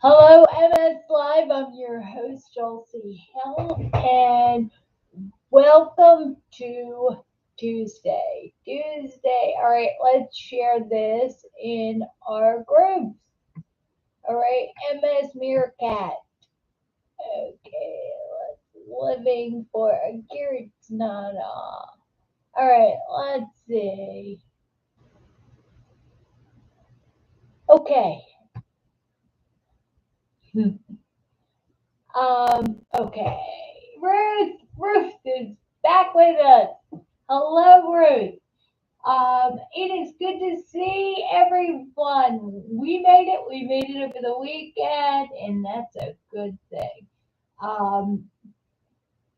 Hello, MS Live. I'm your host, Dulci Hill, and welcome to Tuesday. All right, let's share this in our groups. All right, MS Meerkat. Okay, let's living for a Kirtnana. All right, let's see. Okay. Okay. Ruth is back with us. Hello, Ruth. It is good to see everyone. We made it over the weekend, and that's a good thing. Um,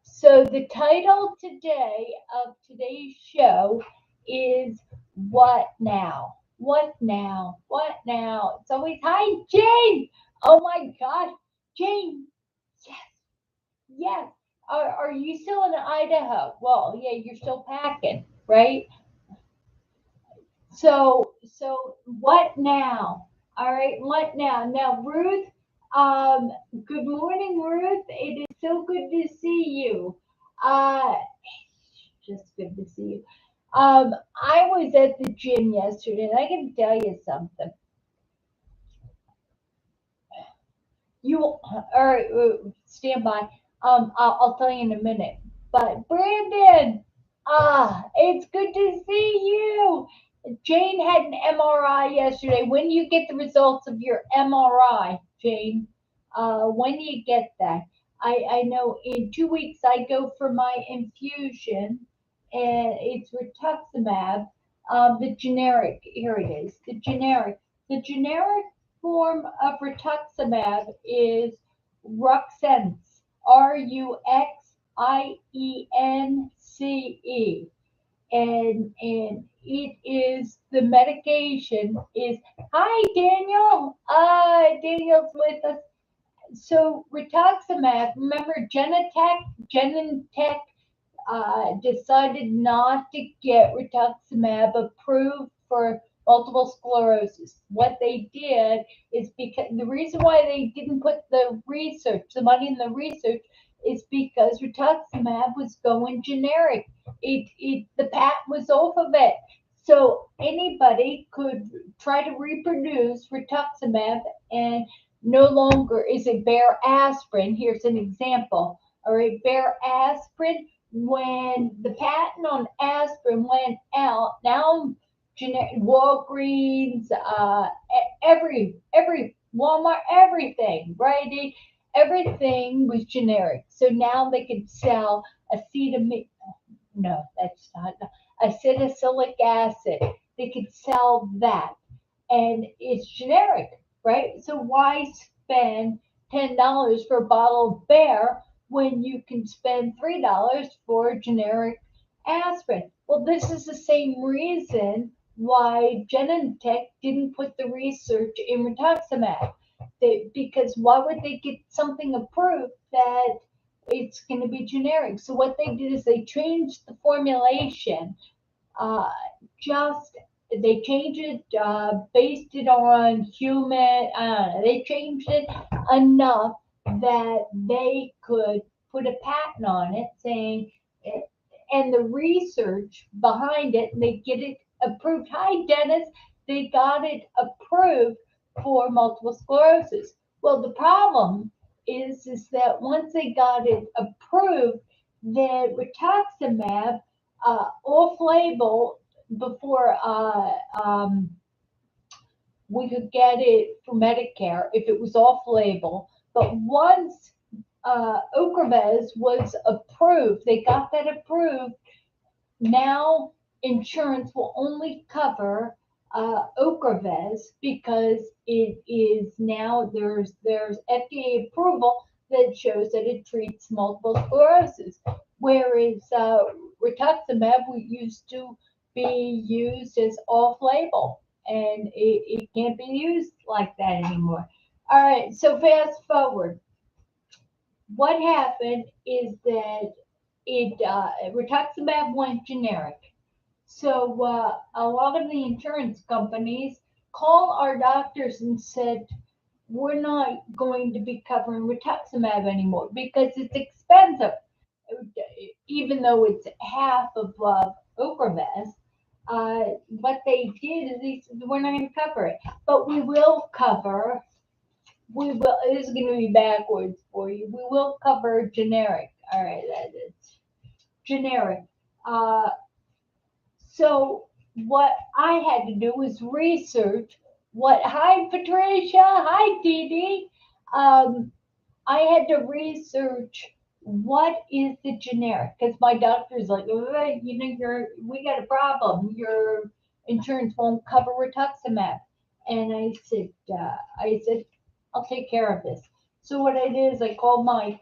so the title today of today's show is What Now? What now? What now? It's always, hi, Jane. Oh my gosh, Jane. Yes, yes. Are you still in Idaho? Well, yeah, you're still packing, right? So what now? All right, what now? Now, Ruth, um, good morning, Ruth. It is so good to see you. Uh, just good to see you. I was at the gym yesterday, and I can tell you something. You, all right, stand by. I'll tell you in a minute. But Brandon, it's good to see you. Jane had an MRI yesterday. When do you get the results of your MRI, Jane? When do you get that? I know in 2 weeks I go for my infusion, and it's rituximab. The generic, here it is, the generic. The generic form of rituximab is Ruxence, Ruxince, and it is the medication is. Hi, Daniel. Daniel's with us. So rituximab. Remember Genentech decided not to get rituximab approved for multiple sclerosis. What they did is because the reason why they didn't put the money in the research, is because rituximab was going generic. The patent was off of it. So anybody could try to reproduce rituximab, and no longer is it bare aspirin. Here's an example. All right, bare aspirin, when the patent on aspirin went out, now Walgreens, every Walmart, everything, right? Everything was generic. So now they could sell acetamide. No, that's not acetylsalic acid. They could sell that, and it's generic, right? So why spend $10 for a bottle of Bear when you can spend $3 for generic aspirin? Well, this is the same reason why Genentech didn't put the research in rituximab. Because why would they get something approved that it's going to be generic? So what they did is they changed the formulation, uh, just they changed it, based it on human. They changed it enough that they could put a patent on it, saying, and the research behind it, and they get it approved. Hi, Dennis. They got it approved for multiple sclerosis. Well, the problem is that once they got it approved, then rituximab, off-label, before we could get it for Medicare if it was off-label. But once Ocrevus was approved, they got that approved. Now insurance will only cover Ocrevus because it is now there's FDA approval that shows that it treats multiple sclerosis, whereas rituximab used to be used as off-label, and it can't be used like that anymore. All right, so fast forward. What happened is that rituximab went generic. So a lot of the insurance companies called our doctors and said, we're not going to be covering rituximab anymore because it's expensive. Even though it's half of Ocrevus, what they did is they said, we're not going to cover it, but we will cover, we will, this is going to be backwards for you, we will cover generic. All right, that is generic. Uh, so what I had to do was research hi Patricia, hi Dee Dee. Um, I had to research what is the generic because my doctor's like, you know, we got a problem. Your insurance won't cover rituximab, and I said, I'll take care of this. So what I did is I called my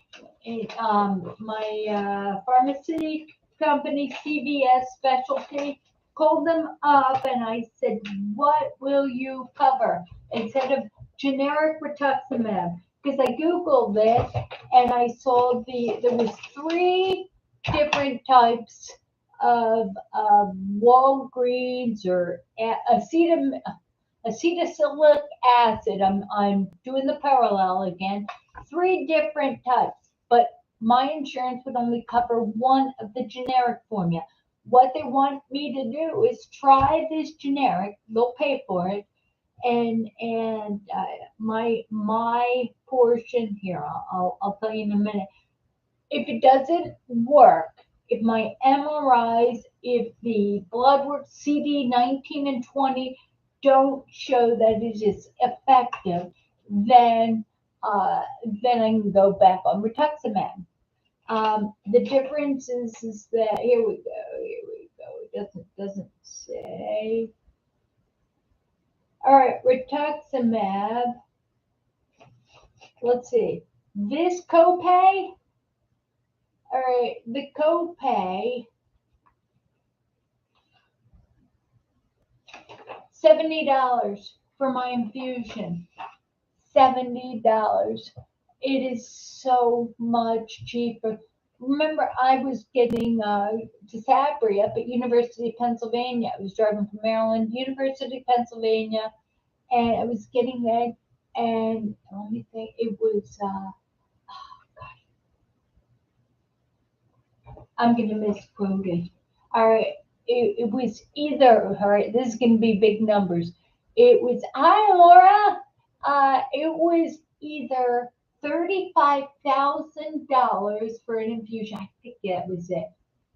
pharmacy company, CVS Specialty, called them up, and I said, what will you cover instead of generic rituximab? Because I googled this and I saw there was three different types of Walgreens or acetylsalicylic acid. I'm doing the parallel again. Three different types, but my insurance would only cover one of the generic formula. What they want me to do is try this generic. They'll pay for it, and my portion here. I'll tell you in a minute. If it doesn't work, if my MRIs, if the blood work CD 19 and 20 don't show that it is effective, then then I can go back on rituximab. The difference is that here we go, here we go. It doesn't say. All right, rituximab. Let's see. This copay. All right, the copay $70 for my infusion. $70. It is so much cheaper. Remember, I was getting to Sabri up at University of Pennsylvania. I was driving from Maryland, University of Pennsylvania, and I was getting that. And let me think, it was. I'm going to misquote it. All right, it was either. All right, this is going to be big numbers. It was. Hi, Laura. It was either $35,000 for an infusion. I think that was it.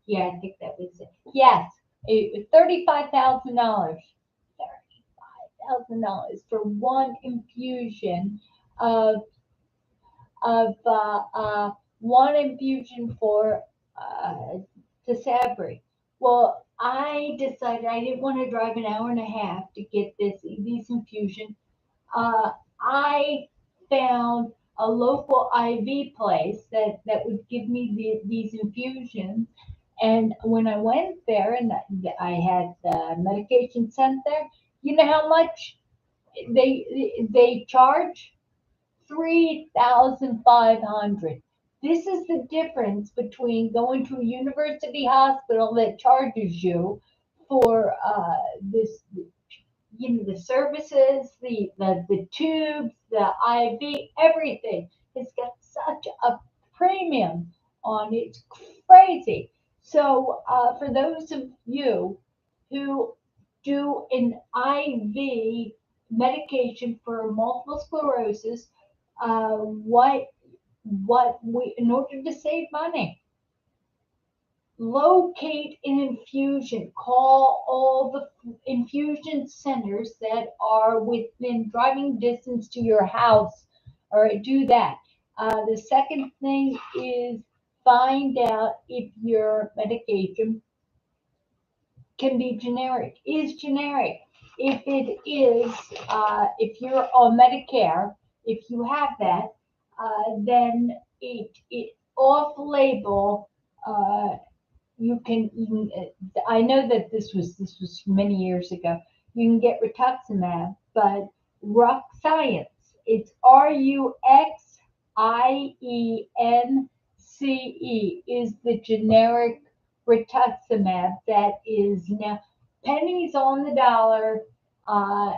Yeah, I think that was it. Yes, $35,000. $35,000 for one infusion of one infusion for Sabri. Well, I decided I didn't want to drive an hour and a half to get these infusions. I found a local IV place that would give me these infusions. And when I went there and I had the medication sent there, you know how much they charge? 3,500. This is the difference between going to a university hospital that charges you for this, you know, the services, the tubes, the IV, everything. It's got such a premium on it. It's crazy. So for those of you who do an IV medication for multiple sclerosis, what we in order to save money, locate an infusion. Call all the infusion centers that are within driving distance to your house. All right, do that. The second thing is find out if your medication can be generic, is generic. If it is, if you're on Medicare, if you have that, then it off label. I know that this was many years ago. You can get rituximab, but Rux Science. It's RUXIENCE is the generic rituximab that is now pennies on the dollar. Uh,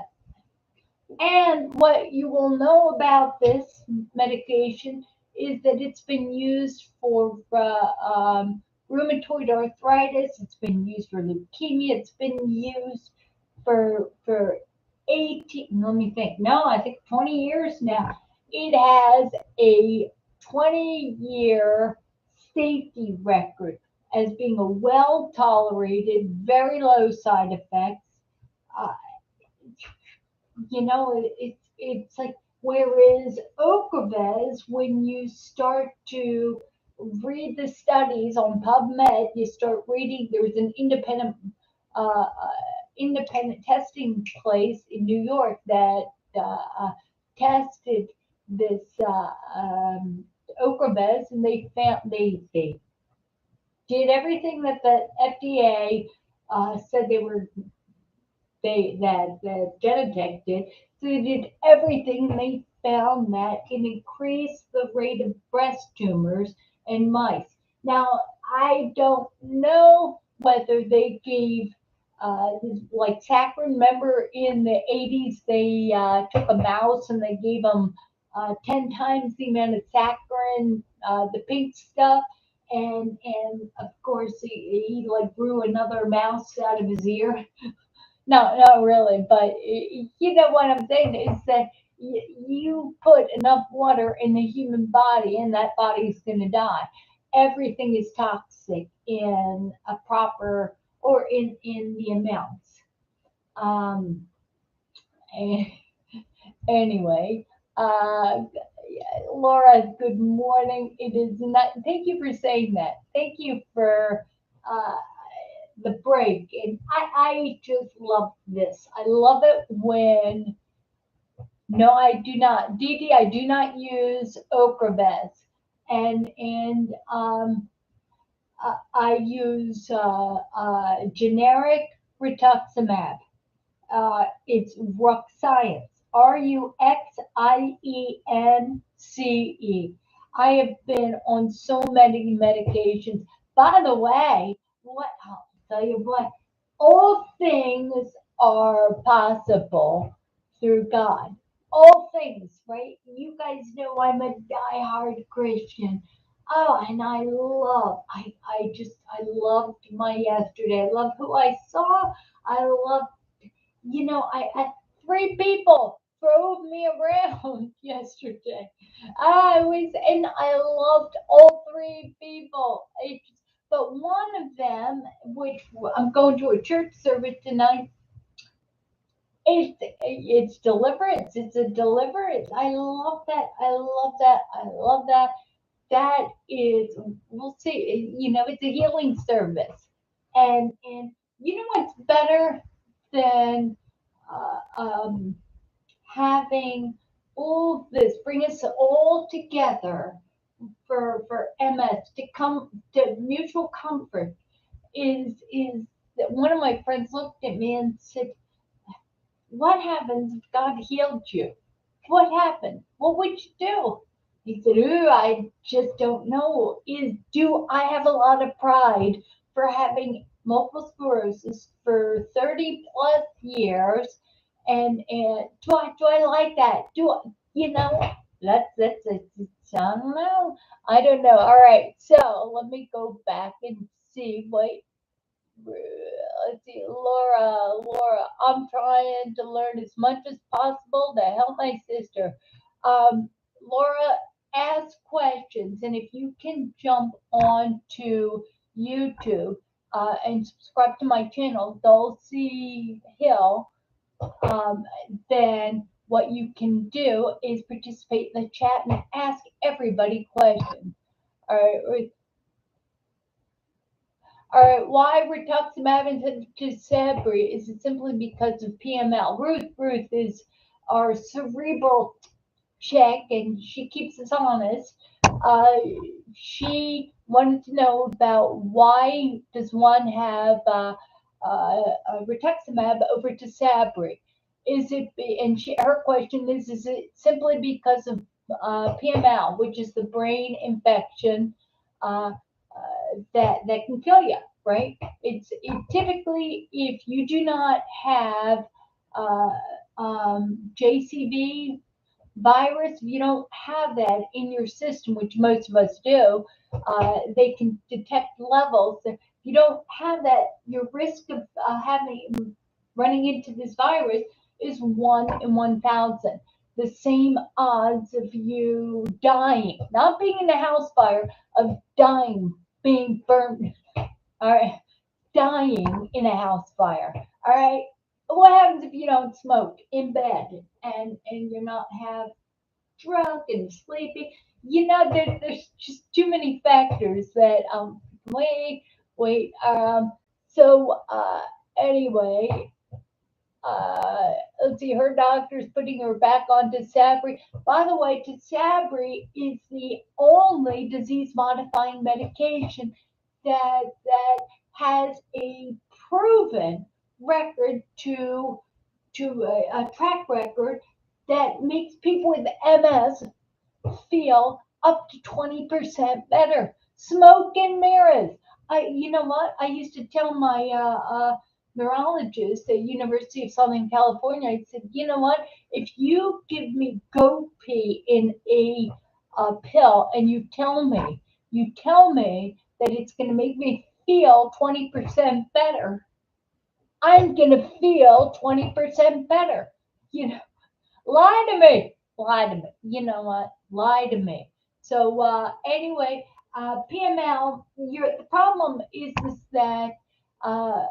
And what you will know about this medication is that it's been used for rheumatoid arthritis. It's been used for leukemia. It's been used for 18. Let me think. No, I think 20 years now. It has a 20-year safety record as being a well tolerated, very low side effects. Uh, it's like, whereas Ocrevez, when you start to read the studies on PubMed, you start reading. There was an independent testing place in New York that tested this Ocrevez, and they found they did everything that the FDA said that Genentech did. So they did everything. They found that it increased the rate of breast tumors in mice. Now, I don't know whether they gave, like saccharin. Remember in the 80s, they took a mouse and they gave them 10 times the amount of saccharin, the pink stuff. And of course, he like grew another mouse out of his ear. No, not really, but you know what I'm saying is that you put enough water in the human body and that body's going to die. Everything is toxic in a proper or in the amounts. Um, a- anyway, uh, Laura, good morning. It is not. Thank you for saying that. Thank you for uh, the break. And I just love this. I love it when, no, I do not. Didi, I do not use Ocrevez. And I use generic rituximab. It's Rux Science. Ruxience. I have been on so many medications. By the way, what I'll tell you what, all things are possible through God. All things, right? You guys know I'm a diehard Christian. Oh, and I loved my yesterday. I loved who I saw. I loved, I three people drove me around yesterday. And I loved all three people. But one of them, which I'm going to a church service tonight, it's deliverance. It's a deliverance. I love that. I love that. I love that. That is, we'll see. It's a healing service, and you know what's better than having all this, bring us all together for MS to come to mutual comfort is that one of my friends looked at me and said, "What happens if God healed you? What happened? What would you do?" He said, "Ooh, I just don't know. Do I have a lot of pride for having multiple sclerosis for 30 plus years? And do I like that? Do I, that's I don't know. I don't know. All right, so let me go back and see what, let's see, Laura, I'm trying to learn as much as possible to help my sister. Laura, ask questions, and if you can jump on to YouTube and subscribe to my channel, Dulci Hill, um, then what you can do is participate in the chat and ask everybody questions. All right, all right, why rituximab instead to Sabri? Is it simply because of PML? Ruth is our cerebral check, and she keeps us honest. Uh, she wanted to know about why does one have rituximab over to Sabri? And her question is it simply because of PML, which is the brain infection? That can kill you, right? Typically, if you do not have uh, JCV virus, if you don't have that in your system, which most of us do, they can detect levels. If you don't have that, your risk of having running into this virus is 1 in 1,000. The same odds of you dying, not being in a house fire, of dying, being burned, all right, dying in a house fire, all right. What happens if you don't smoke in bed and you're not have drunk and sleepy? There's just too many factors that wait. Anyway, let's see, her doctor's putting her back on Tisabri. By the way, Tisabri is the only disease modifying medication that has a proven record to a track record that makes people with MS feel up to 20% better. Smoke and mirrors. You know what? I used to tell my neurologist at University of Southern California, I said, you know what? If you give me goat pee in a pill and you tell me that it's going to make me feel 20% better, I'm going to feel 20% better. You know, lie to me. Lie to me. You know what? Lie to me. So anyway, PML. The problem is that uh,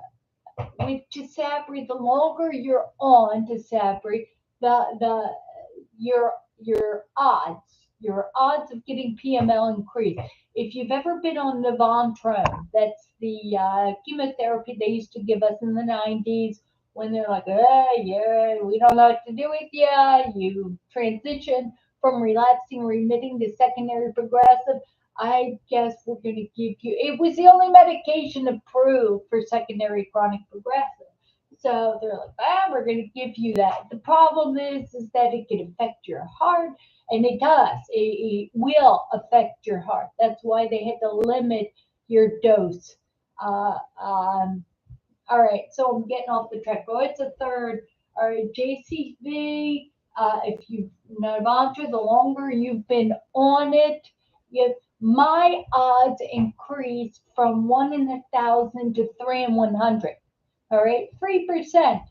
with Tisabri, the longer you're on Tisabri, the your odds of getting PML increase. If you've ever been on Nivantrone, that's the chemotherapy they used to give us in the 90s when they're like, hey, yeah, we don't know what to do with you. You transition from relapsing, remitting to secondary progressive. I guess we're going to give you, it was the only medication approved for secondary chronic progressive. So they're like, we're going to give you that. The problem is that it can affect your heart, and it does. It will affect your heart. That's why they had to limit your dose. All right, so I'm getting off the track. Oh, it's a third. All right, JCV. If you Navantra, the longer you've been on it, my odds increased from 1 in 1,000 to 3 in 100. All right, 3%.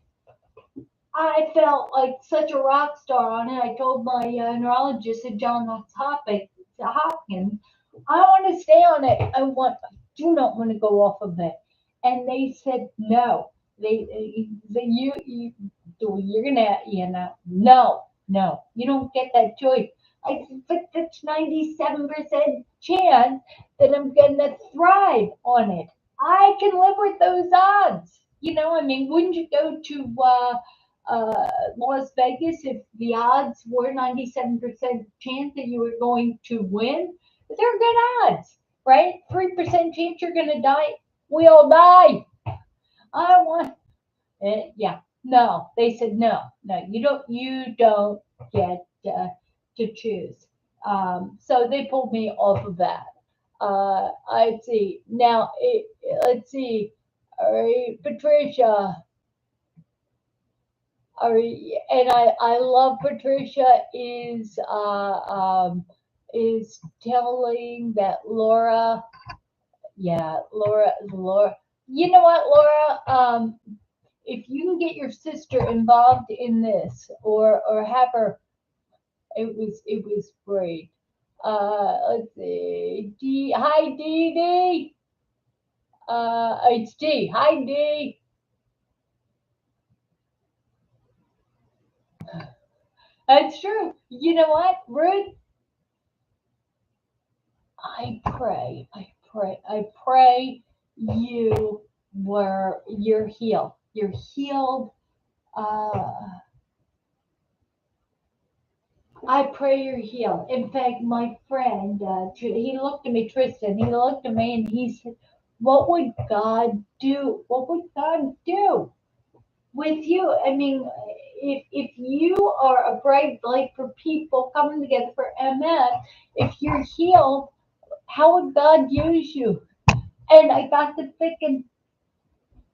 I felt like such a rock star on it. I told my neurologist at Johns Hopkins, I want to stay on it. Do not want to go off of it. And they said no. They you're gonna, no, you don't get that choice. I said, but that's 97% chance that I'm gonna thrive on it. I can live with those odds. I mean, wouldn't you go to Las Vegas if the odds were 97% chance that you were going to win? But they're good odds, right? 3% chance you're going to die. We all die. I want yeah. No, they said no. No, you don't get to choose. So they pulled me off of that. Let's see. Now, let's see. All right, Patricia. And I love Patricia is telling that Laura, yeah, Laura. You know what, Laura? If you can get your sister involved in this, or have her, it was great. Let's see. Hi, Dee Dee. It's D. Hi, D. That's true. You know what, Ruth? I pray you're healed. You're healed. Uh, I pray you're healed. In fact, my friend, he looked at me, Tristan. He looked at me and he said, "What would God do? What would God do with you? I mean, if you are a bright light for people coming together for MS, if you're healed, how would God use you?" And I got to thinking,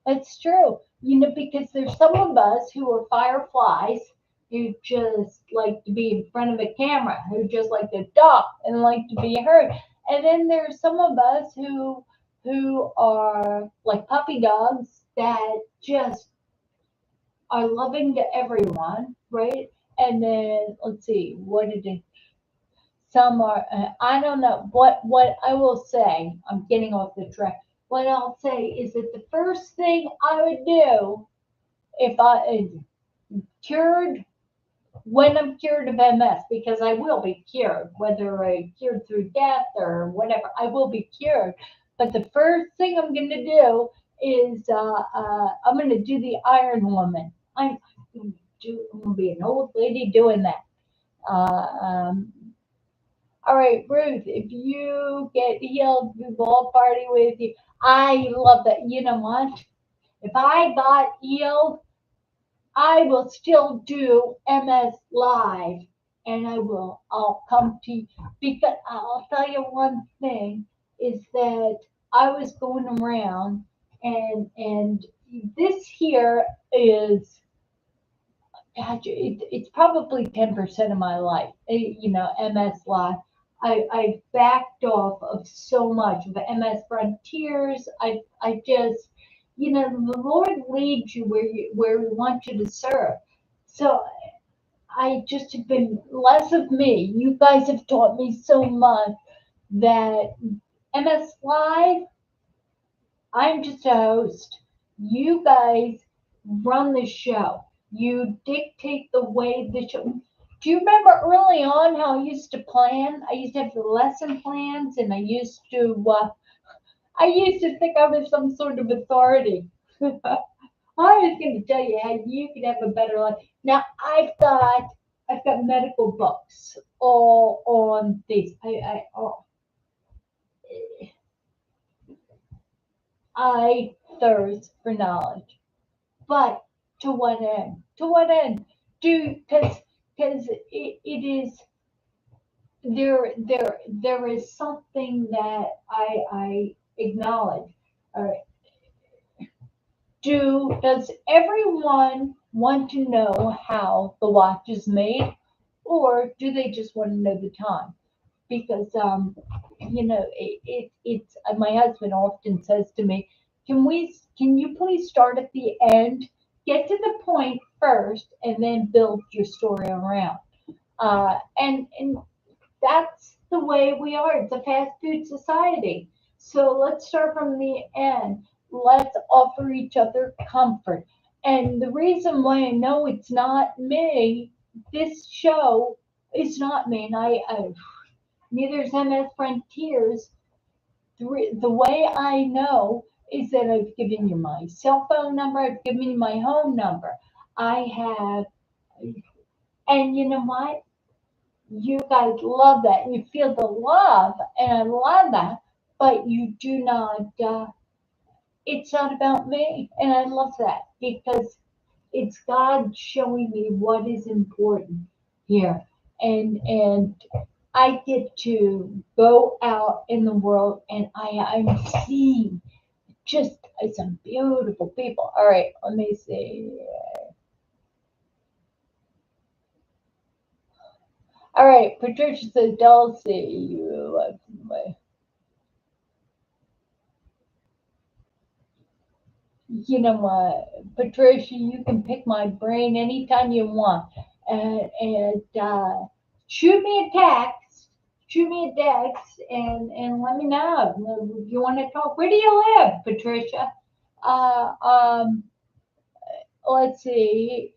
that's true. Because there's some of us who are fireflies who just like to be in front of a camera, who just like to talk and like to be heard. And then there's some of us who are like puppy dogs that just are loving to everyone, right? And then let's see, what did it? Some are. I don't know what I will say. I'm getting off the track. What I'll say is that the first thing I would do if I cured when I'm cured of MS, because I will be cured, whether I cured through death or whatever, I will be cured. But the first thing I'm going to do is I'm going to do the Iron Woman. I'm going to be an old lady doing that. Uh, um, all right, Ruth, if you get healed, we will all party with you. I love that. You know what? If I got healed, I will still do MS Live, and I'll come to you, because I'll tell you one thing is that I was going around, and this here is, God, it's probably 10% of my life, MS Live. I backed off of so much of MS Frontiers. I just, the Lord leads you where He wants you to serve. So I just have been less of me. You guys have taught me so much that MS Live, I'm just a host. You guys run the show. You dictate the way the show. Do you remember early on how I used to plan? I used to have the lesson plans, and I used to think I was some sort of authority. I was going to tell you how you could have a better life. Now I've got medical books all on this. I thirst for knowledge. But to what end? To what end? Because it is there is something that I acknowledge. All right. Does everyone want to know how the watch is made, or do they just want to know the time? Because it's my husband often says to me, can you please start at the end, get to the point first, and then build your story around. And that's the way we are. It's a fast food society. So let's start from the end. Let's offer each other comfort. And the reason why I know it's not me, this show is not me, and neither is MS Frontiers. The way I know is that I've given you my cell phone number, I've given you my home number. I have, and you know what? You guys love that. You feel the love, and I love that, but you do not, it's not about me. And I love that because it's God showing me what is important here. And I get to go out in the world, and I'm seeing just some beautiful people. All right, let me see. All right, Patricia says, Dulci, you know what, Patricia, you can pick my brain anytime you want. And shoot me a text. Shoot me a text and let me know if you want to talk. Where do you live, Patricia? Uh, um, let's see.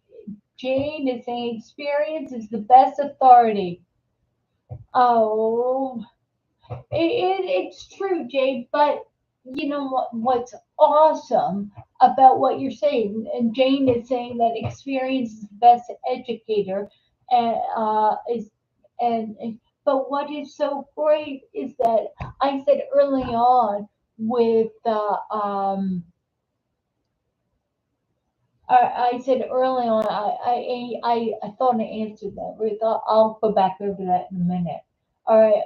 Jane is saying experience is the best authority. Oh, it's true, Jade, but you know what's awesome about what you're saying, and Jane is saying that experience is the best educator, and is and but what is so great is that I said early on with I said early on, I thought I answered that. Ruth, I'll go back over that in a minute. All right,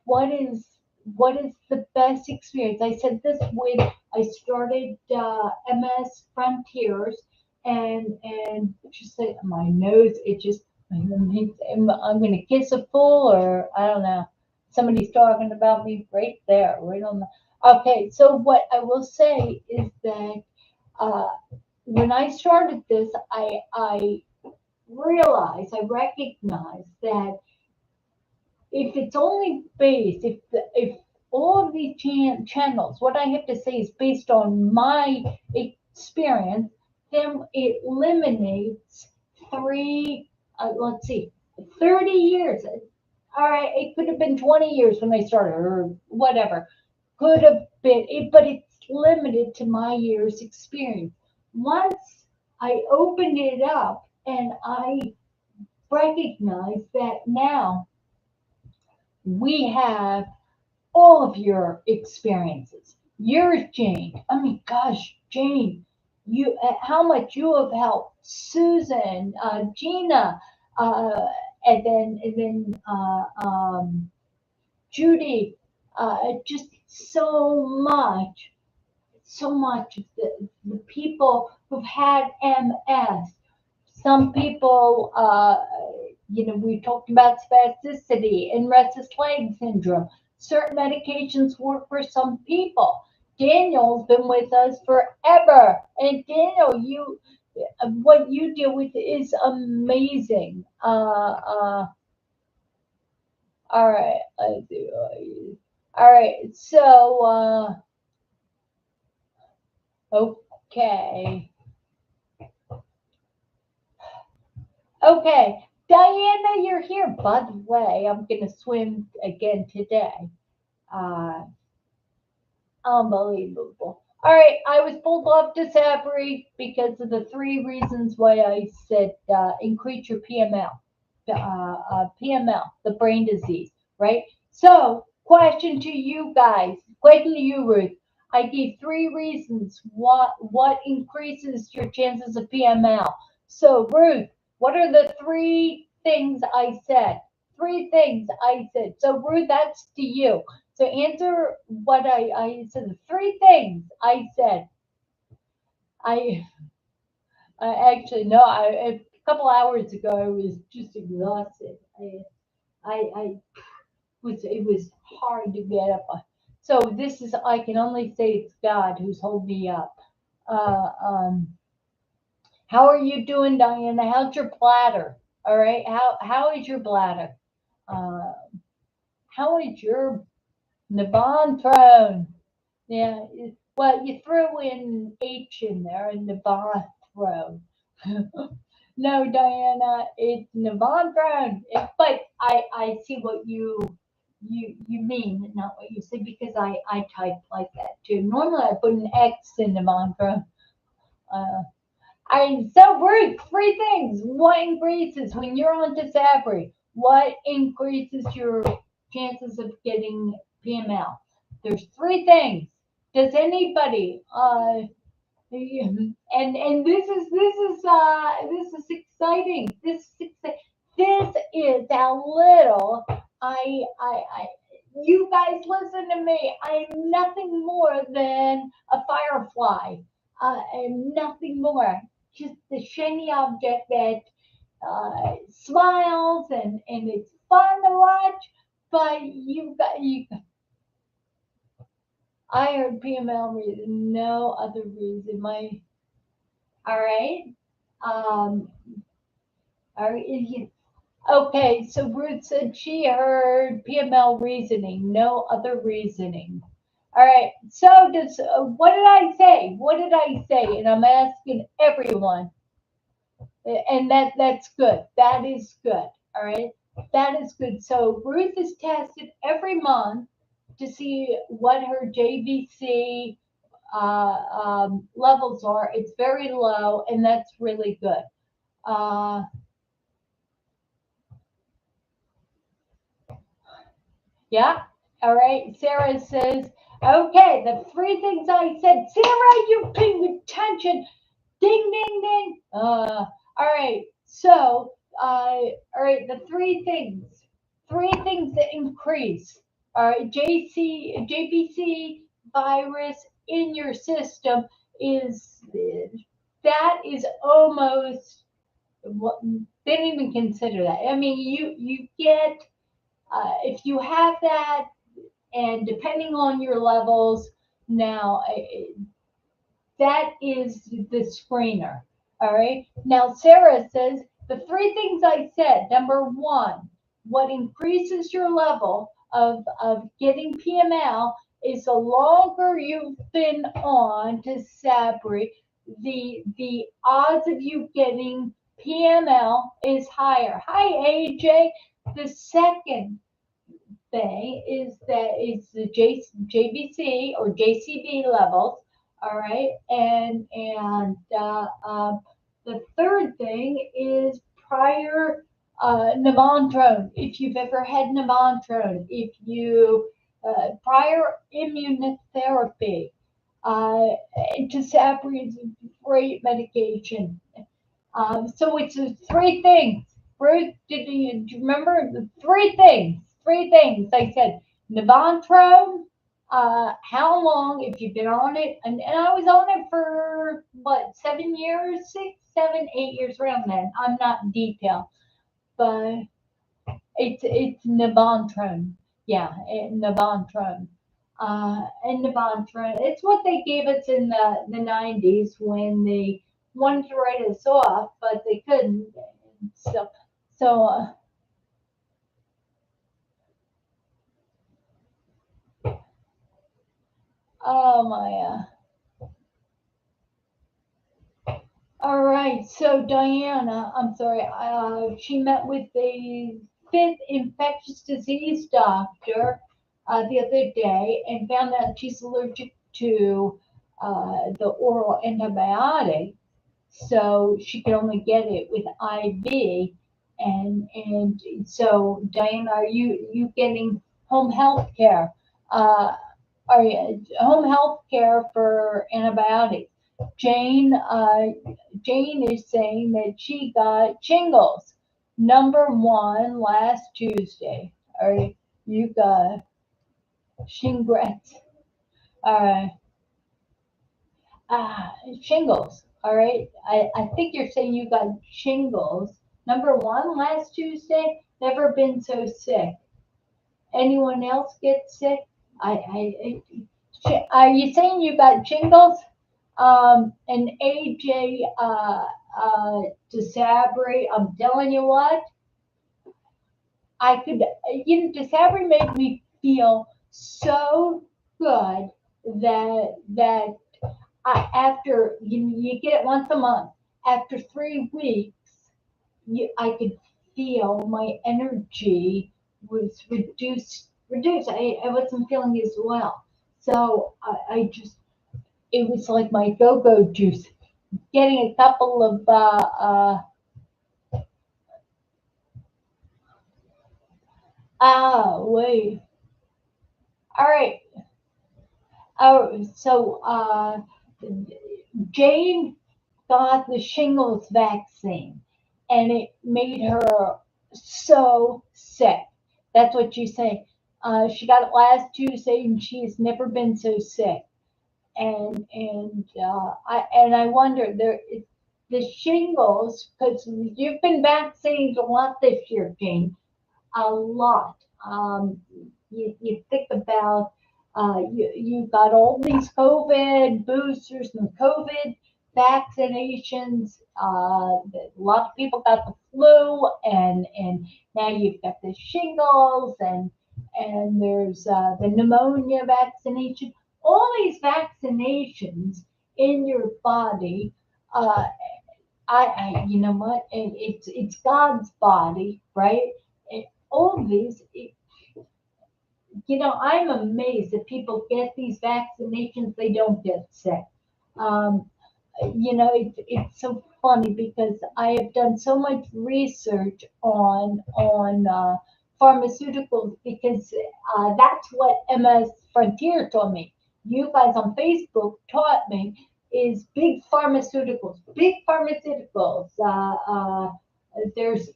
what is? what is the best experience? I said this when I started MS Frontiers, and just like my nose, it just I'm going to kiss a fool, or I don't know. Somebody's talking about me right there, right on the. Okay, so what I will say is that uh, when I started this, I realized, I recognized that if it's only based, if all of these channels, what I have to say is based on my experience, then it eliminates three, let's see, 30 years. All right, it could have been 20 years when I started, or whatever. Could have been, but it's limited to my year's experience. Once I opened it up and I recognize that now we have all of your experiences. Yours, Jane. I mean, gosh, Jane, you how much you have helped Susan, Gina, uh, and then Judy. Just so much of the people who've had MS. Some people, we talked about spasticity and restless leg syndrome. Certain medications work for some people. Daniel's been with us forever, and Daniel, what you deal with is amazing. All right, let's see. All right, so okay. Okay, Diana, you're here. By the way, I'm going to swim again today. Uh, Unbelievable. All right, I was pulled off to Sabri because of the three reasons why I said increase your PML, PML, the brain disease, right? So, question to you guys, question to you, Ruth. I gave three reasons what increases your chances of PML. So, Ruth, what are the three things I said? Three things I said. So, Ruth, that's to you. So answer what I said. The three things I said. I, I actually no. A couple hours ago I was just exhausted. I was it was hard to get up. So this is I can only say it's God who's holding me up. Uh, um, how are you doing, Diana? How's your bladder? All right. How is your bladder? Uh, how is your Navon throne? Yeah, well, you threw in H in there in the bathroom. No, Diana, it's Navandra. But I see what you mean, not what you say, because I type like that too. Normally I put an X in Navandra. Uh, so Ruth, three things. What increases when you're on to Sabri? What increases your chances of getting PML? There's three things. Does anybody and this is exciting. This is how little I you guys listen to me. I'm nothing more than a firefly. And nothing more. Just the shiny object that smiles and it's fun to watch. But I heard PML reason, no other reason. All right. Um, okay, so Ruth said she heard PML reasoning, no other reasoning. All right. So what did I say? What did I say? And I'm asking everyone, and that's good. That is good. All right. That is good. So Ruth is tested every month to see what her JVC levels are. It's very low, and that's really good. Uh, yeah. All right. Sarah says, okay, the three things I said. Sarah, you paying attention. Ding, ding, ding. All right. So, all right, the three things that increase. All right, JBC virus in your system is that is almost what they don't even consider that. I mean, you get if you have that, and depending on your levels, now that is the screener. All right. Now, Sarah says the three things I said. Number one, what increases your level of getting PML is the longer you've been on to Sabri, the odds of you getting PML is higher. Hi, AJ. The second thing is that it's the JBC or JCB levels. All right, and the third thing is prior Navantrone. If you've ever had Navantrone, if you prior immunotherapy, uh, Tisabri is a great medication. So it's three things. Bruce, do you remember the three things? Three things. I said Navantro, how long, if you've been on it, and I was on it for what, 7 years, 6, 7, 8 years around then. I'm not in detail, but it's Navantron. Yeah, Navantron. And Navantron. It's what they gave us in the 90s when they wanted to write us off, but they couldn't. So, so oh my. All right. So Diana, I'm sorry. She met with the fifth infectious disease doctor the other day and found out she's allergic to the oral antibiotic, so she could only get it with IV. And so Diana, are you getting home health care? Uh, are you home health care for antibiotics? Jane, Jane is saying that she got shingles number one last Tuesday. All right, you got shingles. All right. Shingles. All right. I think you're saying you got shingles. Number one last Tuesday. Never been so sick. Anyone else get sick? Are you saying you got shingles? And AJ DeSabry, I'm telling you what, I could, DeSabry made me feel so good that after you get it once a month, after 3 weeks, I could feel my energy was reduced. Reduced. I wasn't feeling as well. So I just, it was like my go-go juice. Getting a couple of wait. All right. Oh, so Jane got the shingles vaccine and it made her so sick. That's what you say. She got it last Tuesday and she's never been so sick. And I wonder the shingles, because you've been vaccinated a lot this year, Jane, a lot. You think about you got all these COVID boosters and COVID vaccinations. A lot of people got the flu, and now you've got the shingles, and there's the pneumonia vaccination. All these vaccinations in your body. Uh, you know what? It's God's body, right? All these, I'm amazed that people get these vaccinations, they don't get sick. Um, it's so funny because I have done so much research on pharmaceuticals because that's what MS Frontier told me. You guys on Facebook taught me is big pharmaceuticals, big pharmaceuticals. There's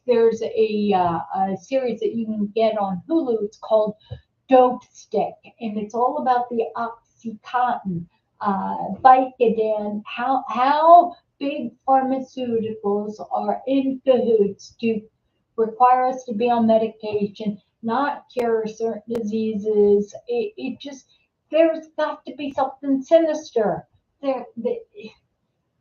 a series that you can get on Hulu. It's called dope stick, and it's all about the oxycontin, Vicodin, how big pharmaceuticals are in cahoots to require us to be on medication, not cure certain diseases. It just, there's got to be something sinister. There,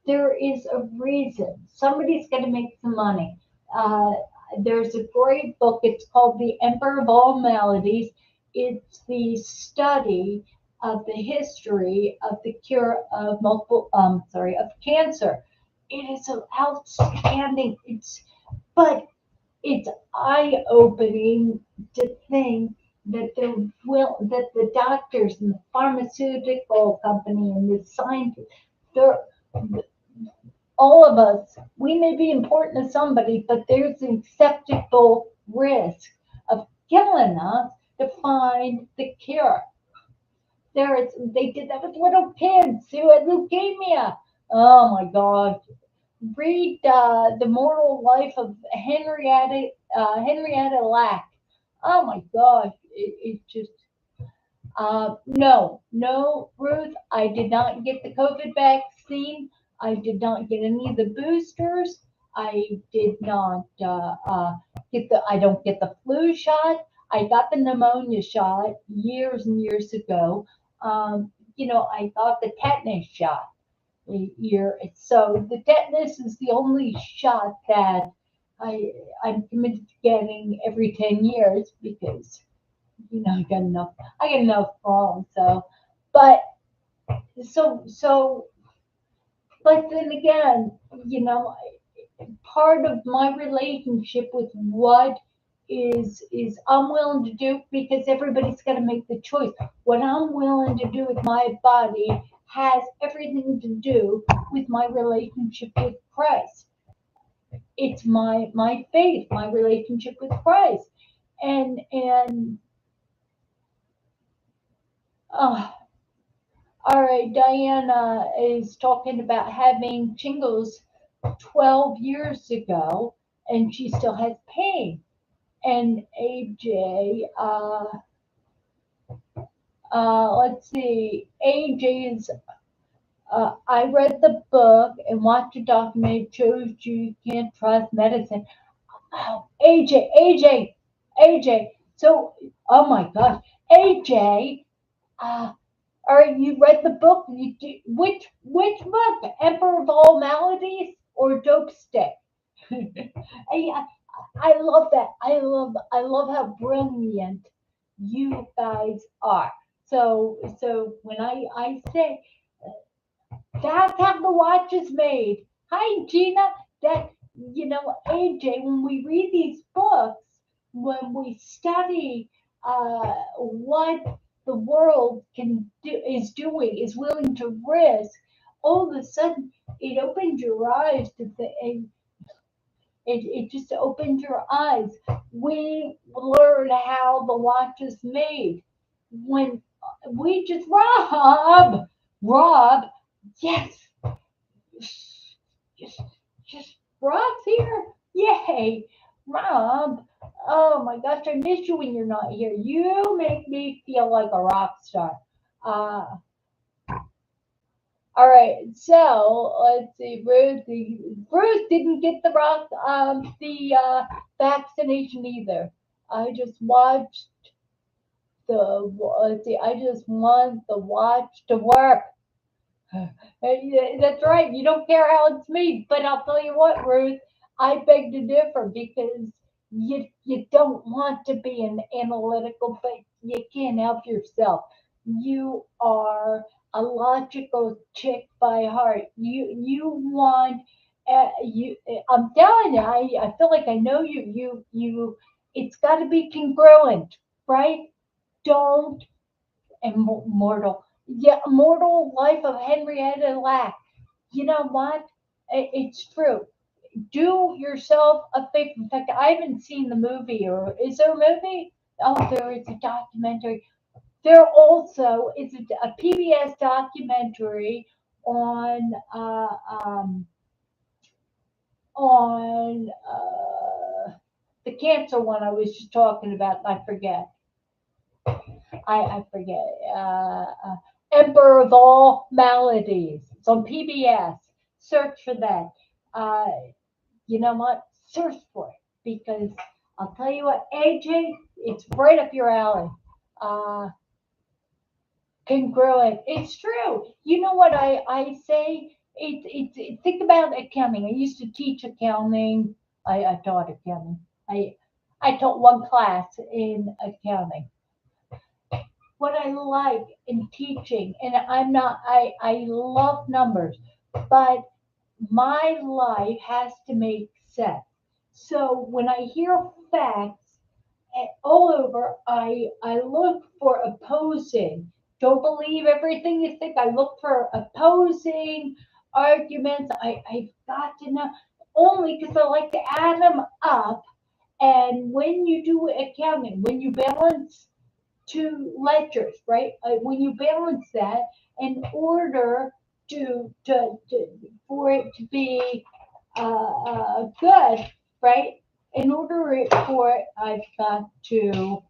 there is a reason. Somebody's going to make some money. Uh, there's a great book. It's called The Emperor of All Maladies. It's the study of the history of the cure of of cancer. It is an outstanding. But it's eye-opening to think that the doctors and the pharmaceutical company and the scientists, they're all of us, we may be important to somebody, but there's an acceptable risk of killing us to find the cure. They did that with little kids who had leukemia. Oh my God. Read The Mortal Life of Henrietta Lack. Oh my God. It just, no, Ruth, I did not get the COVID vaccine. I did not get any of the boosters. I did not I don't get the flu shot. I got the pneumonia shot years and years ago. I got the tetanus shot year. So the tetanus is the only shot that I'm committed to getting every 10 years because I got enough problems. But so but then again, you know, part of my relationship with what is I'm willing to do, because everybody's got to make the choice. What I'm willing to do with my body has everything to do with my relationship with Christ. It's my faith, my relationship with Christ. And uh, all right, Diana is talking about having shingles 12 years ago, and she still has pain. And AJ, let's see, AJ's, I read the book and watched a documentary, shows you can't trust medicine. Oh, AJ. So, oh my gosh, AJ, uh, all right, you read the book. Which book? Emperor of All Maladies or Dope Stick? I, I love that. I love how brilliant you guys are. So when I say that's how the watch is made. Hi, Gina. That, AJ, when we read these books, when we study what the world is doing, is willing to risk, all of a sudden it opens your eyes to think. It just opens your eyes. We learn how the watch is made when we just Rob, yes, just, just Rob's here. Yay, Rob. Oh my gosh, I miss you when you're not here. You make me feel like a rock star. Uh, all right, so let's see. Bruce didn't get the vaccination either. I just watched let's see. I just want the watch to work. That's right. You don't care how it's made, but I'll tell you what, Ruth, I beg to differ because you don't want to be an analytical, but you can't help yourself. You are a logical chick by heart. You want you. I'm telling you, I feel like I know you. It's got to be congruent, right? Don't Immortal. Yeah, Mortal Life of Henrietta Lack. You know what? It's true. Do yourself a favor. In fact, I haven't seen the movie, or is there a movie? Oh, there is a documentary. There also is a PBS documentary on the cancer one I was just talking about. I forget. I forget. Emperor of All Maladies. It's on PBS. Search for that. Uh, you know what? Search for it because I'll tell you what, AJ, it's right up your alley. Uh, Congruent. It's true. You know what I say? Think about accounting. I used to teach accounting. I taught accounting. I taught one class in accounting. What I like in teaching, and I'm not, I love numbers, but my life has to make sense. So when I hear facts all over, I look for opposing. Don't believe everything you think. I look for opposing arguments. I've got to know only because I like to add them up. And when you do accounting, when you balance two ledgers, right? When you balance that in order to for it to be good, right? In order for it, I've got to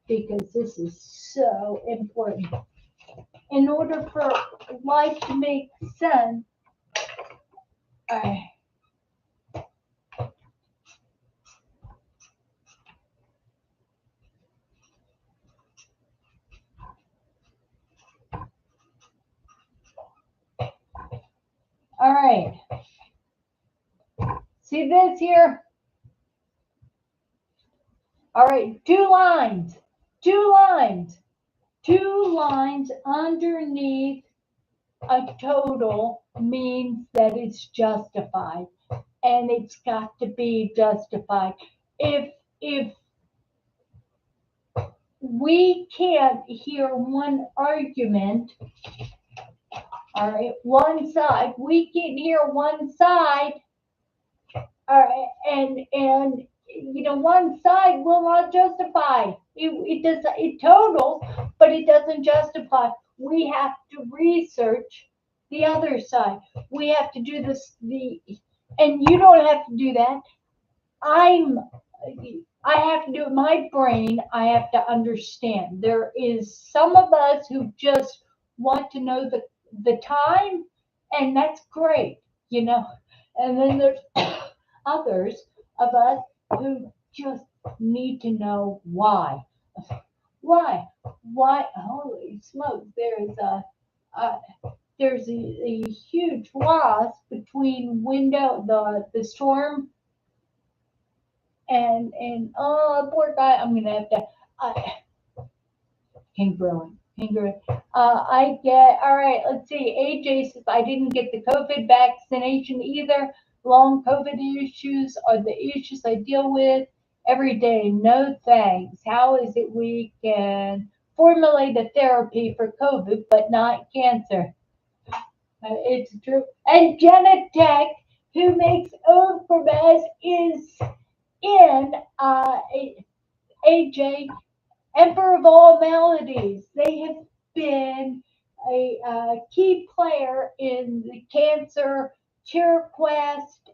because this is so important. In order for life to make sense, I, all right. See this here? All right, two lines, two lines underneath a total means that it's justified, and it's got to be justified. If we can't hear one argument, all right, one side, we can hear one side, all right, and one side will not justify. It does it totals, but it doesn't justify. We have to research the other side. We have to do this and you don't have to do that. I'm I have to do it. My brain, I have to understand. There is some of us who just want to know the time, and that's great, you know. And then there's others of us who just need to know why. Why? Why? Holy smokes! Uh, there's a huge loss between the storm and oh poor guy, I'm gonna have to congruent. I get all right. Let's see. AJ says I didn't get the COVID vaccination either. Long COVID issues are the issues I deal with every day. No thanks. How is it we can formulate a therapy for COVID but not cancer? It's true. And Genetech, who makes Oprobez, is in AJ, Emperor of All Maladies. They have been a key player in the cancer cure quest.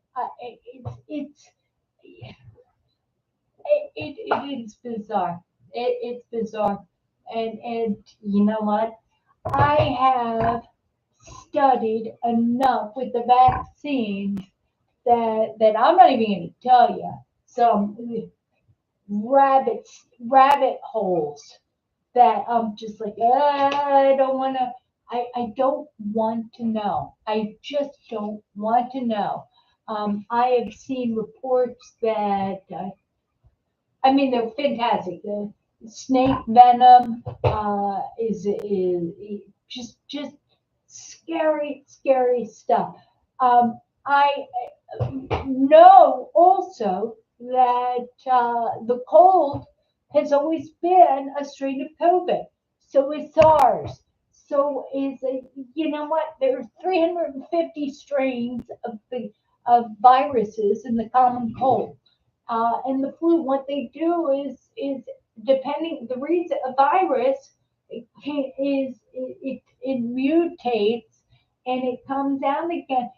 It is bizarre. It's bizarre. And you know what? I have studied enough with the vaccines that I'm not even going to tell you some rabbit holes that I'm just like, I don't want to. I don't want to know. I just don't want to know. I have seen reports that I mean they're fantastic. The snake venom is just scary stuff. I know also that the cold has always been a strain of COVID. So is SARS. So is you know what? There's 350 strains of viruses in the common cold. And the flu, what they do is depending the reason a virus it mutates and it comes out again.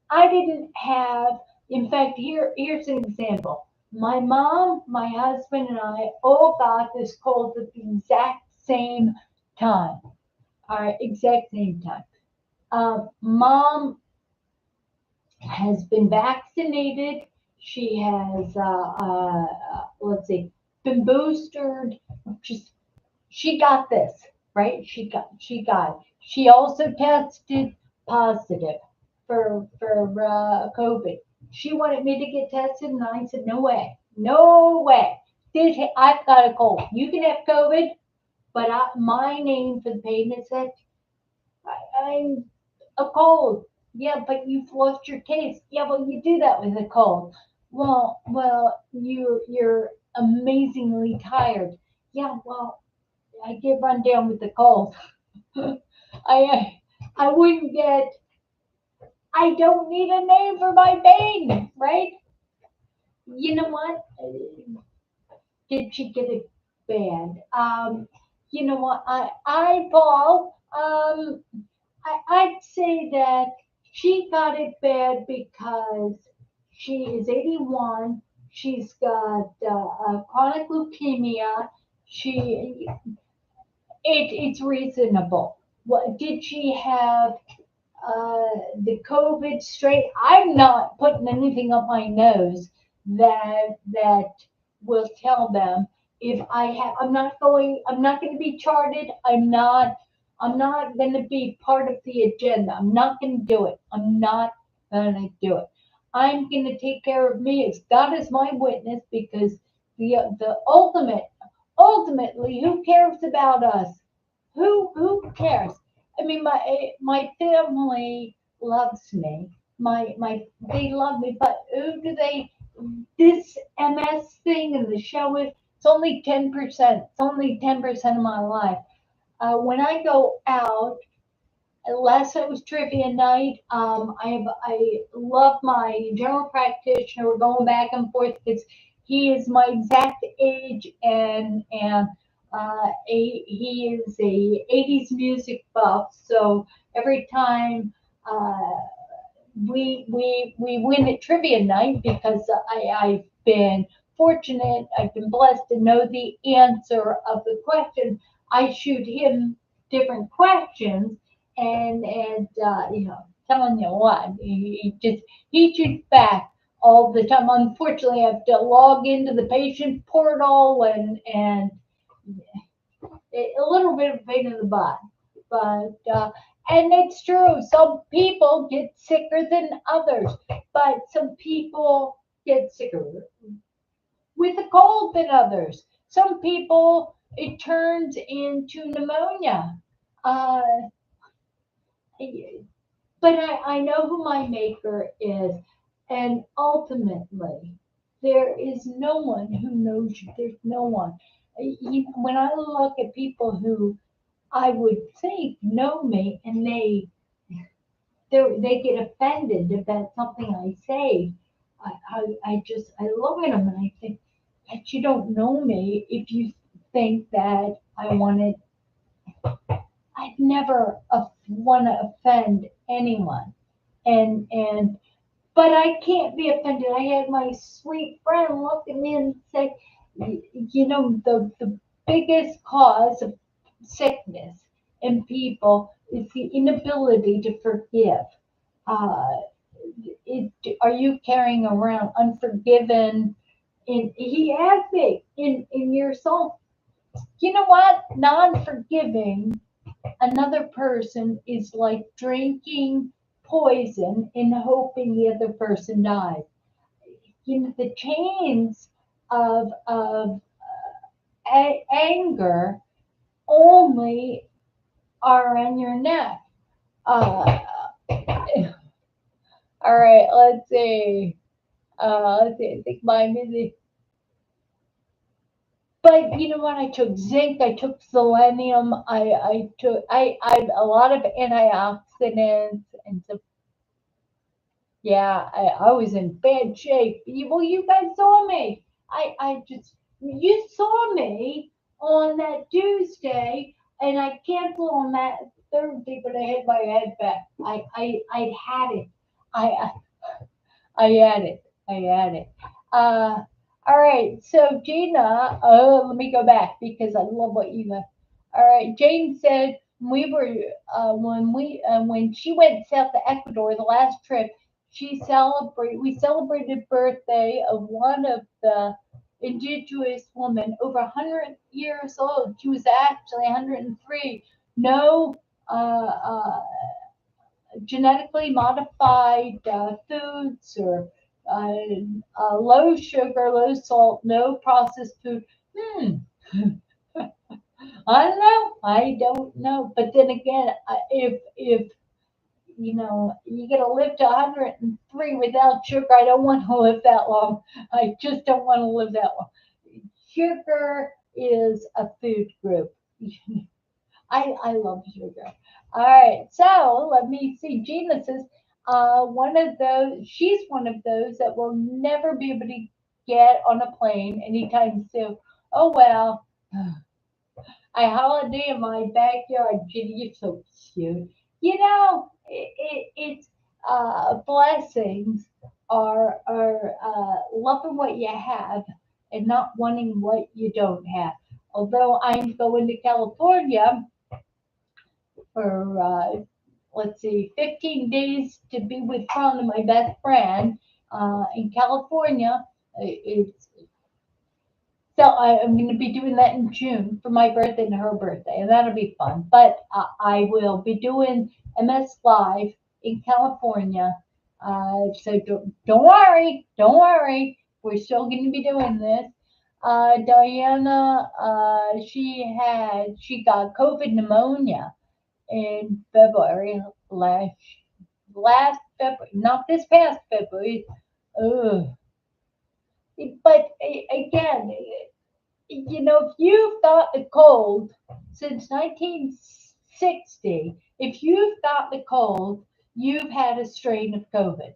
I didn't have. In fact, here's an example. My mom, my husband, and I all got this cold at the exact same time. All right, exact same time. Mom has been vaccinated. She has, let's see, been boosted. Just she got this, right? She got. She also tested positive for COVID. She wanted me to get tested, and I said, no way, no way. I've got a cold. You can have COVID, but my name for the payment said I'm a cold. Yeah, but you've lost your taste. Yeah, well, you do that with a cold. Well, you're amazingly tired. Yeah, well, I did run down with the cold. I wouldn't get. I don't need a name for my pain, right? You know what? Did she get it bad? You know what? Paul. I'd say that she got it bad because she is 81. She's got chronic leukemia. It's reasonable. What did she have? The COVID straight. I'm not putting anything up my nose that will tell them if I have. I'm not going. I'm not going to be charted. I'm not. I'm not going to be part of the agenda. I'm not going to do it. I'm not going to do it. I'm going to take care of me as God is my witness because the ultimately, who cares about us? Who cares? I mean, my family loves me. My they love me, but who do they? This MS thing and the show is it's only 10%. It's only 10% of my life. When I go out, last night was trivia night. I love my general practitioner. We're going back and forth because he is my exact age and he is a 80s music buff. So every time uh, we win at trivia night because I've been fortunate, I've been blessed to know the answer of the question. I shoot him different questions and telling you what, he shoots back all the time. Unfortunately, I have to log into the patient portal and a little bit of a pain in the butt. But and it's true, some people get sicker than others, but some people get sicker with a cold than others. Some people it turns into pneumonia. Uh, but I know who my maker is, and ultimately, there is no one who knows you. There's no one. When I look at people who I would think know me and they get offended about something I say. I look at them and I think that you don't know me if you think that I wanted. I'd never want to offend anyone, and but I can't be offended. I had my sweet friend look at me and say, the biggest cause of sickness in people is the inability to forgive. Uh, are you carrying around unforgiven? He asked me in your soul. You know what? Non-forgiving another person is like drinking poison and hoping the other person dies. The chains of anger only are on your neck. Uh, all right, let's see. Let's see. I think mine is. But you know what? I took zinc. I took selenium. I took I a lot of antioxidants and so yeah. I was in bad shape. Well, you guys saw me. I just you saw me on that Tuesday, and I canceled on that Thursday, but I had my head back. I had it. I I had it. I had it. Uh, All right, so Gina, let me go back because I love what you got. All right, Jane said when she went south to Ecuador the last trip, we celebrated birthday of one of the indigenous women over 100 years old. She was actually 103. No uh, uh, genetically modified foods or uh, low sugar, low salt, no processed food. Hmm. I don't know. I don't know. But then again, if you're gonna live to 103 without sugar, I don't want to live that long. I just don't want to live that long. Sugar is a food group. I love sugar. All right, so let me see. Gina says, she's one of those that will never be able to get on a plane anytime soon. Oh well, I holiday in my backyard. Gina, you're so cute. It's blessings are loving what you have and not wanting what you don't have. Although I'm going to California for let's see, 15 days to be with Ron, my best friend, in California. It's so I'm going to be doing that in June for my birthday and her birthday, and that'll be fun. But I will be doing MS Live in California. So don't worry, don't worry. We're still going to be doing this. Diana, she got COVID pneumonia in February last February, not this past February. Ugh. But again, if you've got the cold since 1960, if you've got the cold, you've had a strain of COVID.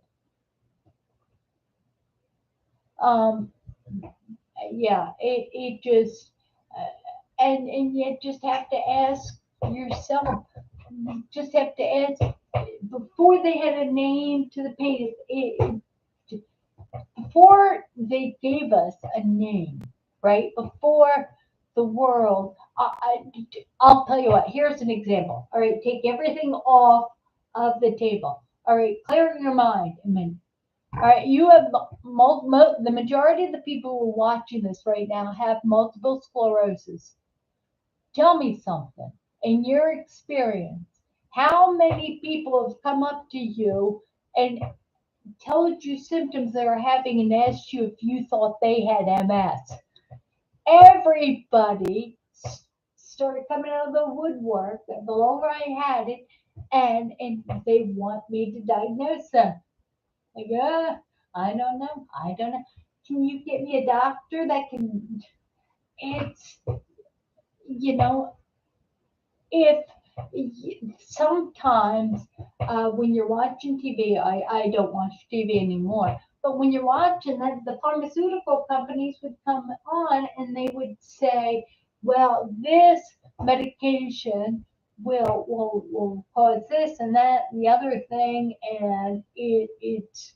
Um, yeah, it just, and you just have to ask yourself, you just have to ask, before they had a name to the pain, before they gave us a name, right? Before the world, I'll tell you what, here's an example. All right, take everything off of the table. All right, clear your mind a minute. All right, you have the majority of the people who are watching this right now have multiple sclerosis. Tell me something. In your experience, how many people have come up to you and told you symptoms they were having and asked you if you thought they had MS? Everybody started coming out of the woodwork the longer I had it, and they want me to diagnose them. Like, I don't know. I don't know. Can you get me a doctor that can? It's you know if sometimes when you're watching TV, I don't watch TV anymore. But when you're watching that, the pharmaceutical companies would come on and they would say, "Well, this medication will cause this and that and the other thing, and it's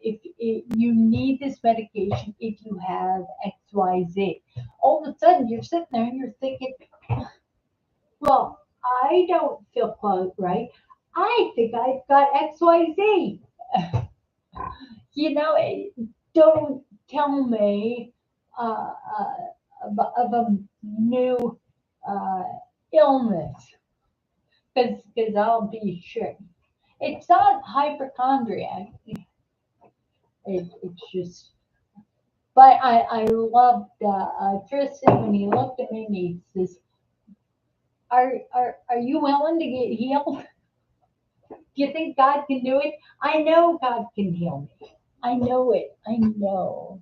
if you need this medication if you have XYZ." All of a sudden, you're sitting there and you're thinking, well, I don't feel quite right. I think I've got XYZ. You know, don't tell me of a new uh, illness because I'll be sure. It's not hypochondriac. It's just, but I loved Tristan when he looked at me and he says, are you willing to get healed? Do you think God can do it? I know God can heal me. I know it. I know.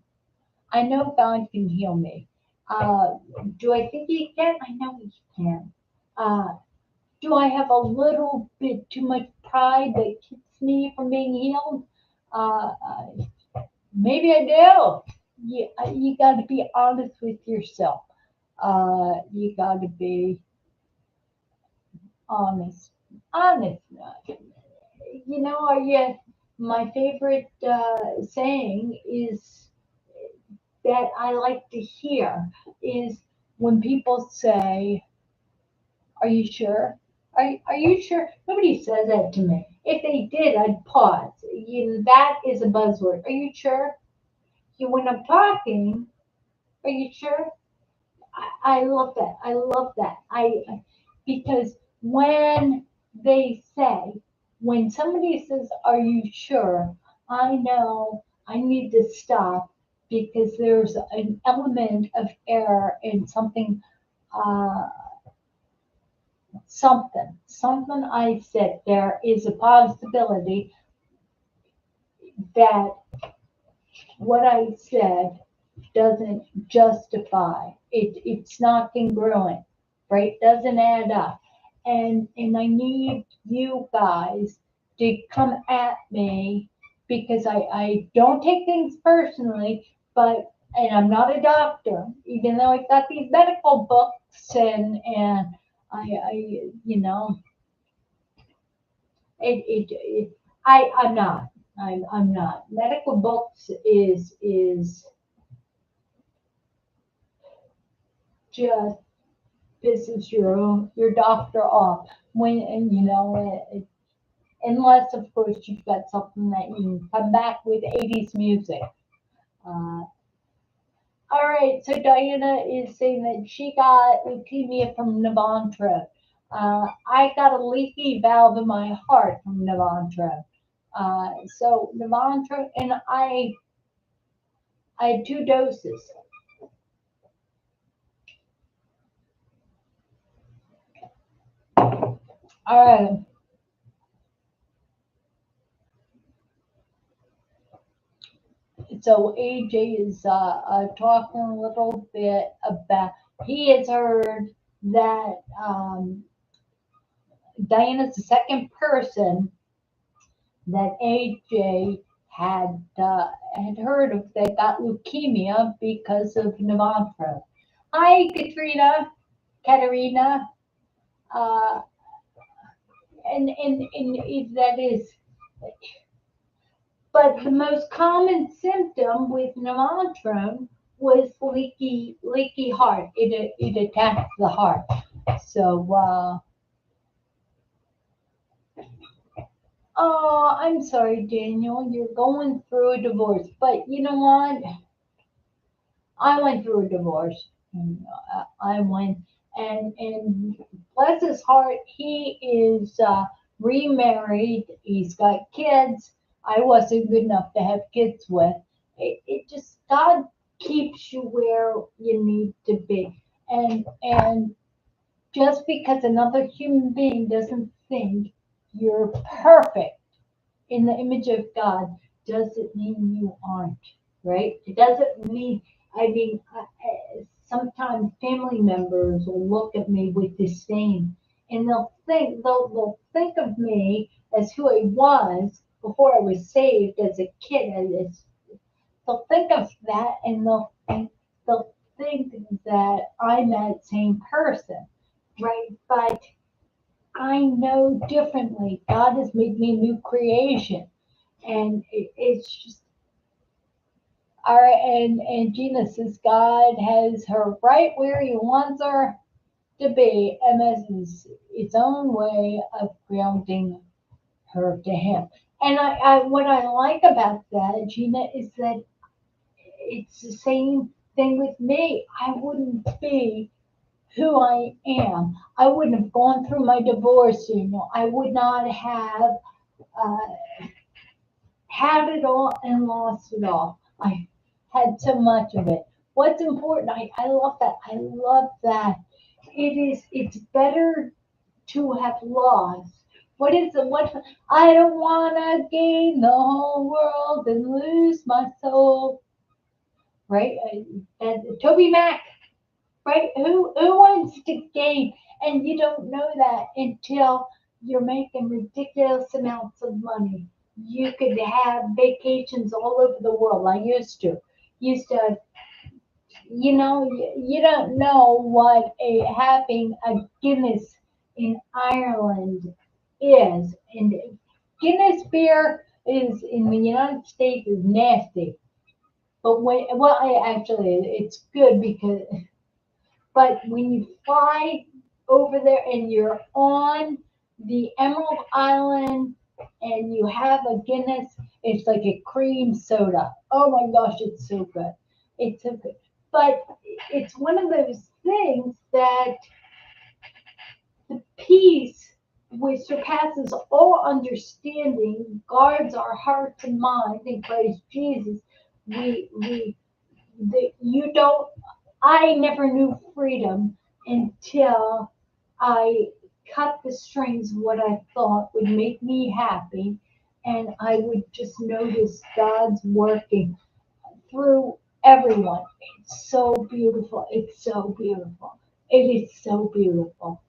I know God can heal me. Uh, do I think He can? I know He can. Uh, do I have a little bit too much pride that keeps me from being healed? Uh, Maybe I do. You got to be honest with yourself. You got to be honest. Honest. Are you? My favorite saying is that I like to hear is when people say, "Are you sure? Are you sure?" Nobody says that to me. If they did, I'd pause. That is a buzzword. Are you sure? When I'm talking, are you sure? I love that. I love that. Because when they say, when somebody says, "Are you sure?" I know I need to stop because there's an element of error in something, uh, something I said. There is a possibility that what I said doesn't justify it. It's not congruent, right? Doesn't add up. And I need you guys to come at me because I don't take things personally, but and I'm not a doctor, even though I've got these medical books and I it I'm not. I'm not. Medical books is just pisses your doctor off when and unless of course you've got something that you can come back with 80s music. Uh, all right, so Diana is saying that she got leukemia from Navantro. I got a leaky valve in my heart from Navantro. So Navantro, and I had 2 doses. All right. So AJ is talking a little bit about, he has heard that Diana's the second person that AJ had heard of that got leukemia because of Navantro. Hi, Katerina, uh, and that is, but the most common symptom with Navantro was leaky heart. It attacks the heart. So, oh, I'm sorry, Daniel. You're going through a divorce, but you know what? I went through a divorce. I went, and bless his heart, he is remarried. He's got kids. I wasn't good enough to have kids with. It just God keeps you where you need to be, and just because another human being doesn't think you're perfect in the image of God doesn't mean you aren't, right? It doesn't mean, sometimes family members will look at me with disdain and they'll think of me as who I was before I was saved as a kid. They'll think of that and they'll think that I'm that same person, right? But I know differently. God has made me a new creation. And it's just all right. And Gina says God has her right where He wants her to be, and this is its own way of grounding her to Him. And what I like about that, Gina, is that it's the same thing with me. I wouldn't be who I am. I wouldn't have gone through my divorce. I would not have uh, had it all and lost it all. I had so much of it. What's important, I love that. I love that. It's better to have lost. What is the what I don't wanna gain the whole world and lose my soul. Right? And Toby Mac, right? Who wants to gain? And you don't know that until you're making ridiculous amounts of money. You could have vacations all over the world. I used to, you don't know what a having a Guinness in Ireland is. And Guinness beer is in the United States is nasty. But it's good because, but when you fly over there and you're on the Emerald Island and you have a Guinness, it's like a cream soda. Oh my gosh, it's so good. It's so good. But it's one of those things that the peace which surpasses all understanding guards our hearts and minds in Christ Jesus. We you don't, I never knew freedom until I cut the strings of what I thought would make me happy, and I would just notice God's working through everyone. It's so beautiful. It's so beautiful. It is so beautiful.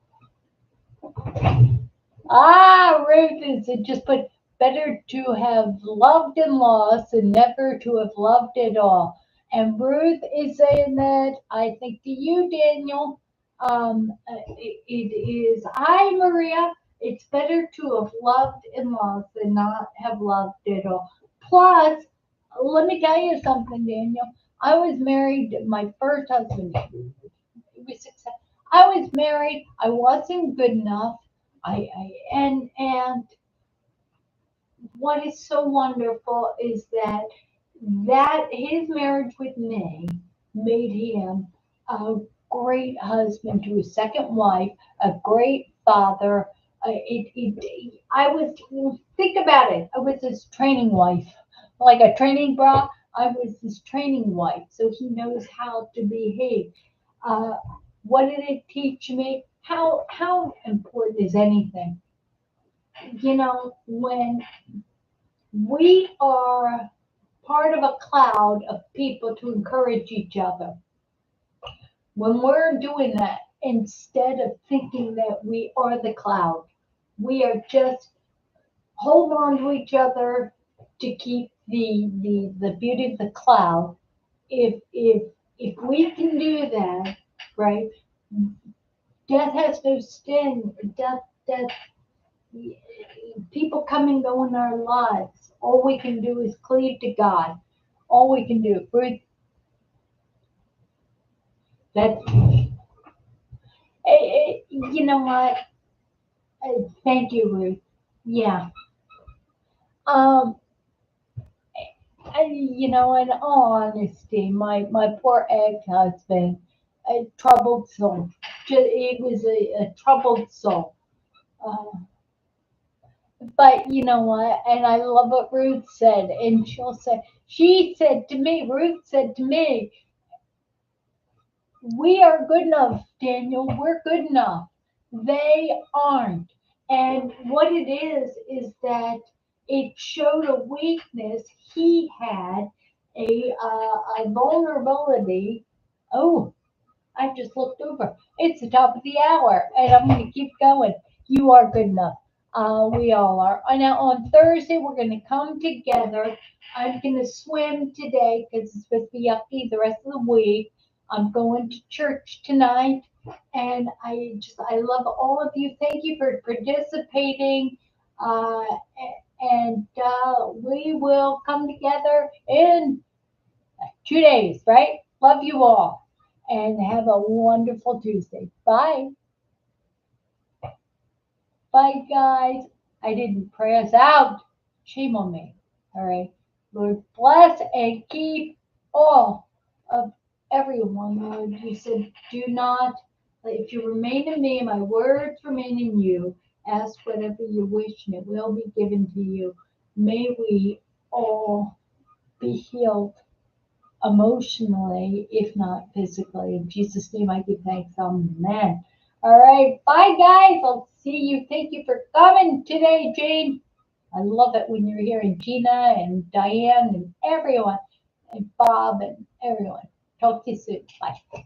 Ruth is it just put better to have loved and lost than never to have loved at all. And Ruth is saying that I think to you, Daniel. It is hi Maria. It's better to have loved and lost than not have loved at all. Plus, let me tell you something, Daniel. I was married to my first husband. It was success. I was married. I wasn't good enough. And what is so wonderful is that his marriage with me made him a great husband to his second wife, a great father. I was think about it. I was his training wife, like a training bra. I was his training wife, so he knows how to behave. Uh, what did it teach me? How important is anything? When we are part of a cloud of people to encourage each other, when we're doing that, instead of thinking that we are the cloud, we are just hold on to each other to keep the beauty of the cloud. If we can do that, right? Death has no sting. Death people come and go in our lives. All we can do is cleave to God. All we can do. That you know what? Thank you, Ruth. Yeah. Um. In all honesty, my poor ex-husband, a troubled soul. It was a troubled soul. Uh, but you know what? And I love what Ruth said. And she said to me, Ruth said to me, we are good enough, Daniel. We're good enough. They aren't. And what it is that it showed a weakness he had, a vulnerability. Oh, I just looked over. It's the top of the hour, and I'm going to keep going. You are good enough. We all are. Now on Thursday, we're going to come together. I'm going to swim today because it's supposed to be yucky the rest of the week. I'm going to church tonight, and I love all of you. Thank you for participating. Uh, and we will come together in 2 days, right? Love you all and have a wonderful Tuesday. Bye. Bye, guys. I didn't pray us out. Shame on me. All right. Lord, bless and keep all of everyone. Lord, you said, do not, if you remain in me, my words remain in you. Ask whatever you wish, and it will be given to you. May we all be healed emotionally, if not physically. In Jesus' name, I give thanks. Amen. All right. Bye, guys. I'll see you. Thank you for coming today, Jane. I love it when you're here, and Gina and Diane and everyone, and Bob and everyone. Talk to you soon. Bye.